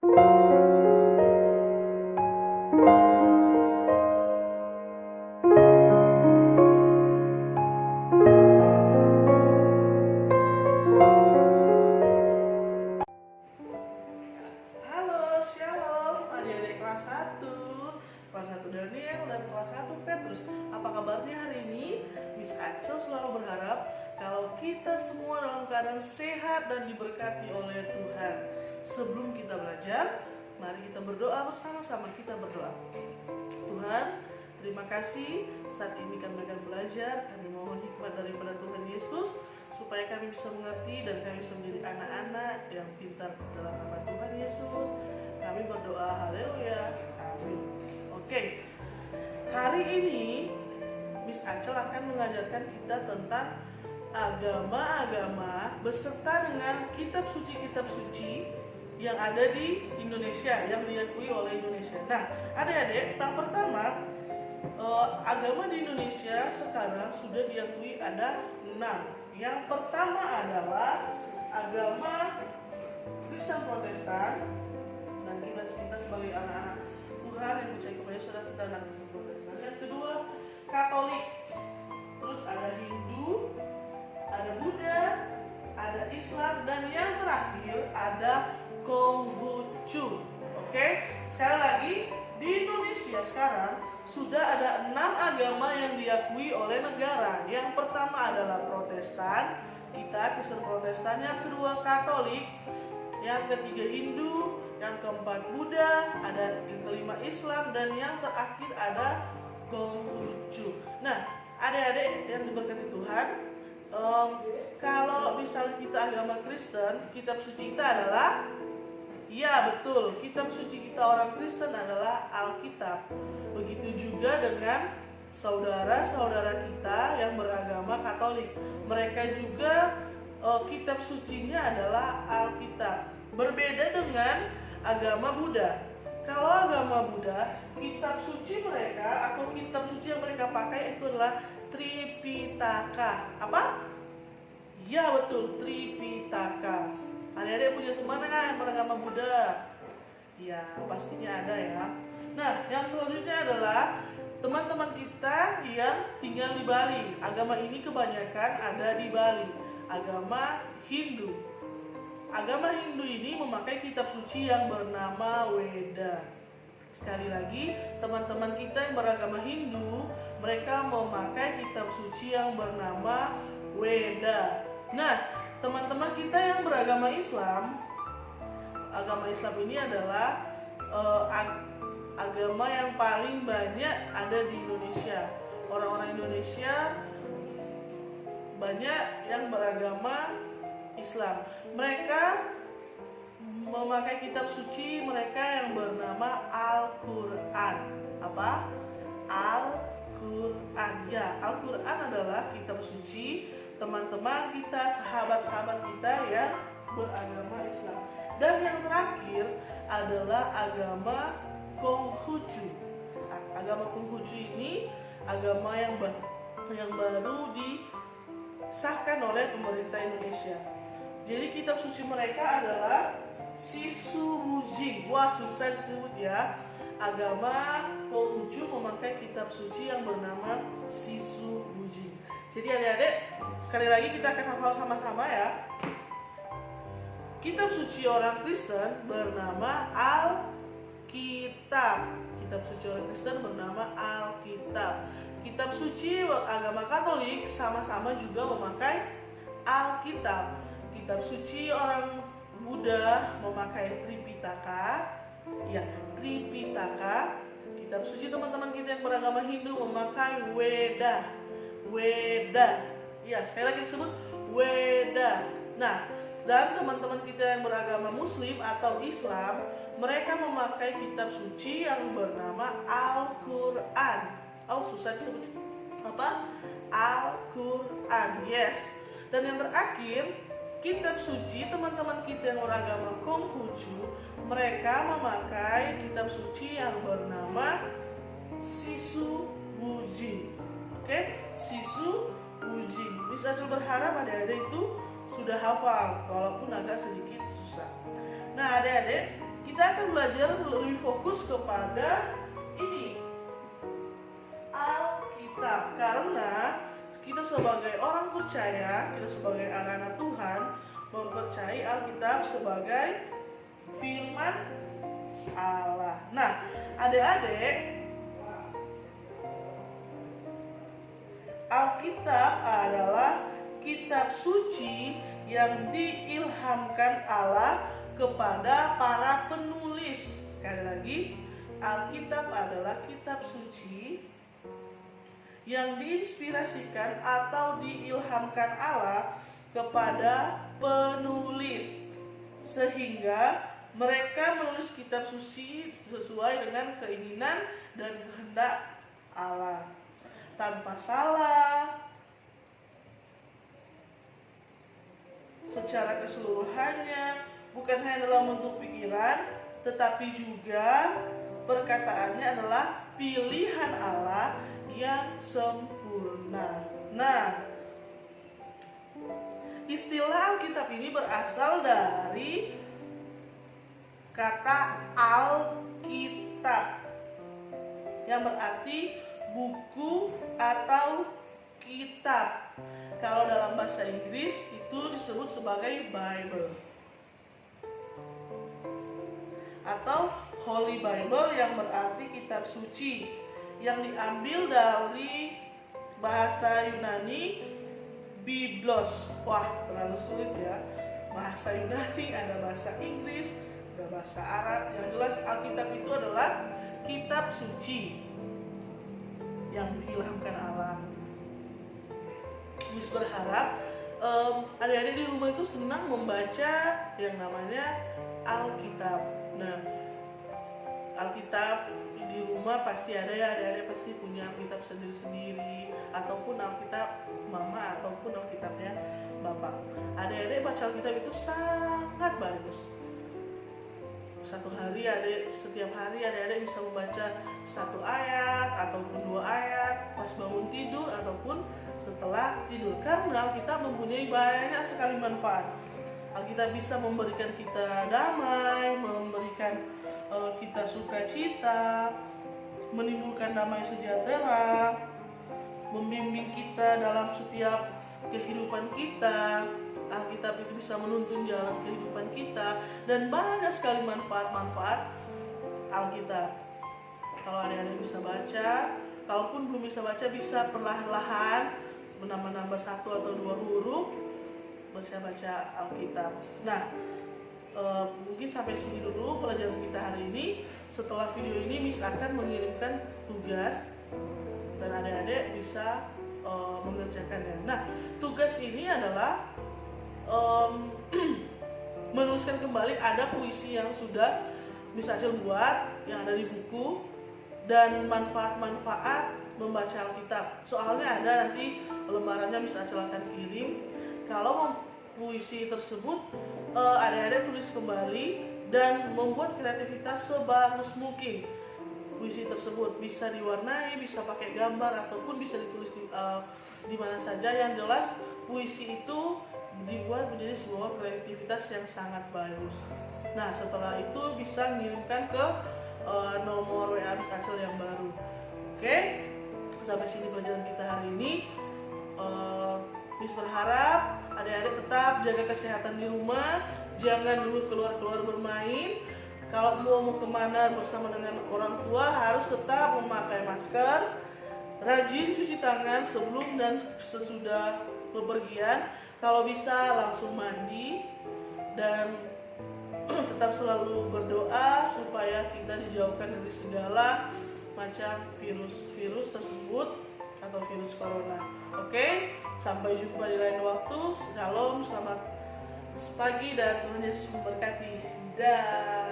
Halo, shalom, adik-adik kelas 1 Daniel dan kelas 1 Petrus. Apa kabarnya hari ini? Miss Acel selalu berharap kalau kita semua dalam keadaan sehat dan diberkati oleh Tuhan. Sebelum kita belajar, mari kita berdoa bersama-sama. Kita berdoa. Tuhan, terima kasih saat ini kami akan belajar. Kami mohon hikmat daripada Tuhan Yesus supaya kami bisa mengerti dan kami bisa menjadi anak-anak yang pintar dalam nama Tuhan Yesus. Kami berdoa, haleluya, amin. Oke, hari ini Miss Acel akan mengajarkan kita tentang agama-agama beserta dengan kitab suci yang ada di Indonesia, yang diakui oleh Indonesia. Nah, adik-adik, yang pertama, agama di Indonesia sekarang sudah diakui ada 6. Yang pertama adalah agama Kristen Protestan, dan kita sebagai anak-anak Tuhan yang percaya kepada Yesus adalah kita anak Kristen Protestan. Yang kedua, Katolik. Terus ada Hindu, ada Buddha, ada Islam, dan yang terakhir ada Konghucu. Oke, sekali lagi di Indonesia sekarang sudah ada 6 agama yang diakui oleh negara. Yang pertama adalah Protestan, kita Kristen Protestan. Yang kedua Katolik, yang ketiga Hindu, yang keempat Buddha, ada yang kelima Islam, dan yang terakhir ada Konghucu. Nah, adik-adik yang diberkati Tuhan, kalau misalnya kita agama Kristen, kitab suci kita adalah, ya betul, kitab suci kita orang Kristen adalah Alkitab. Begitu juga dengan saudara-saudara kita yang beragama Katolik. Mereka juga kitab sucinya adalah Alkitab. Berbeda dengan agama Buddha. Kalau agama Buddha, kitab suci mereka atau kitab suci yang mereka pakai itu adalah Tripitaka. Apa? Ya betul, Tripitaka. Adik-adik punya teman yang beragama Buddha? Ya, pastinya ada ya. Nah, yang selanjutnya adalah teman-teman kita yang tinggal di Bali. Agama ini kebanyakan ada di Bali. Agama Hindu. Agama Hindu ini memakai kitab suci yang bernama Weda. Sekali lagi, teman-teman kita yang beragama Hindu, mereka memakai kitab suci yang bernama Weda. Nah, teman-teman kita yang beragama Islam, agama Islam ini adalah agama yang paling banyak ada di Indonesia. Orang-orang Indonesia banyak yang beragama Islam. Mereka memakai kitab suci mereka yang bernama Al-Quran. Apa? Al-Quran. Ya, Al-Quran adalah kitab suci teman-teman kita, sahabat-sahabat kita yang beragama Islam. Dan yang terakhir adalah agama Konghucu. Agama Konghucu ini agama yang baru disahkan oleh pemerintah Indonesia. Jadi kitab suci mereka adalah Sisu Wujing. Wah, susah disebut ya. Agama Konghucu memakai kitab suci yang bernama Sisu Wujing. Jadi adik-adik, sekali lagi kita akan hafal sama-sama ya. Kitab suci orang Kristen bernama Alkitab. Kitab suci orang Kristen bernama Alkitab. Kitab suci agama Katolik sama-sama juga memakai Alkitab. Kitab suci orang Buddha memakai Tripitaka. Ya, Tripitaka. Kitab suci teman-teman kita yang beragama Hindu memakai Weda. Weda. Ya, sekali lagi disebut Weda. Nah, dan teman-teman kita yang beragama Muslim atau Islam, mereka memakai kitab suci yang bernama Al-Quran. Oh, susah disebut. Apa? Al-Quran. Yes. Dan yang terakhir, kitab suci teman-teman kita yang beragama Konghucu, mereka memakai kitab suci yang bernama Sisu Wujing. Oke, Sisu Wujing. Miss Acel berharap adik-adik itu sudah hafal, walaupun agak sedikit susah. Nah, adik-adik, kita akan belajar lebih fokus kepada ini, Alkitab. Karena kita sebagai orang percaya, kita sebagai anak-anak Tuhan mempercayai Alkitab sebagai firman Allah. Nah, adik-adik, Alkitab adalah kitab suci yang diilhamkan Allah kepada para penulis. Sekali lagi, Alkitab adalah kitab suci yang diinspirasikan atau diilhamkan Allah kepada penulis, sehingga mereka menulis kitab suci sesuai dengan keinginan dan kehendak Allah, tanpa salah, secara keseluruhannya, bukan hanya dalam bentuk pikiran, tetapi juga perkataannya adalah pilihan Allah yang sempurna. Nah, istilah Alkitab ini berasal dari kata Alkitab, yang berarti buku atau kitab. Kalau dalam bahasa Inggris itu disebut sebagai Bible atau Holy Bible, yang berarti kitab suci, yang diambil dari bahasa Yunani Biblos. Wah, terlalu sulit ya. Bahasa Yunani, ada bahasa Inggris, ada bahasa Arab. Yang jelas Alkitab itu adalah kitab suci yang diilhamkan Allah. Miss berharap adik-adik di rumah itu senang membaca yang namanya Alkitab. Nah, Alkitab di rumah pasti ada ya, adik-adik pasti punya Alkitab sendiri-sendiri, ataupun Alkitab mama, ataupun Alkitabnya bapak. Adik-adik baca Alkitab itu sangat bagus. Setiap hari adik-adik bisa membaca 1 ayat ataupun 2 ayat pas bangun tidur ataupun setelah tidur, karena Alkitab mempunyai banyak sekali manfaat. Alkitab bisa memberikan kita damai, memberikan kita sukacita, menimbulkan damai sejahtera, membimbing kita dalam setiap kehidupan kita. Alkitab itu bisa menuntun jalan kehidupan kita, dan banyak sekali manfaat-manfaat Alkitab. Kalau adik-adik bisa baca, kalaupun belum bisa baca, bisa perlahan-lahan menambah-nambah 1 atau 2 huruf baca Alkitab. Nah, mungkin sampai sini dulu pelajaran kita hari ini. Setelah video ini Miss akan mengirimkan tugas dan adik-adik bisa mengerjakannya. Nah, tugas ini adalah menuliskan kembali ada puisi yang sudah Miss Acil buat yang ada di buku, dan manfaat-manfaat membaca Alkitab. Soalnya ada nanti lembarannya Miss Acil akan kirim. Kalau puisi tersebut adik-adik tulis kembali dan membuat kreativitas sebagus mungkin. Puisi tersebut bisa diwarnai, bisa pakai gambar, ataupun bisa ditulis di mana saja. Yang jelas puisi itu dibuat menjadi sebuah kreativitas yang sangat bagus. Nah, setelah itu bisa mengirimkan ke nomor WA Miss Acil yang baru. Oke, sampai sini pelajaran kita hari ini. Miss berharap adik-adik tetap jaga kesehatan di rumah, jangan dulu keluar-keluar bermain. Kalau mau kemana bersama dengan orang tua harus tetap memakai masker, rajin cuci tangan sebelum dan sesudah bepergian. Kalau bisa langsung mandi, dan tetap selalu berdoa supaya kita dijauhkan dari segala macam virus tersebut atau virus corona. Oke, sampai jumpa di lain waktu. Shalom, selamat pagi dan Tuhan Yesus memberkati. Dah.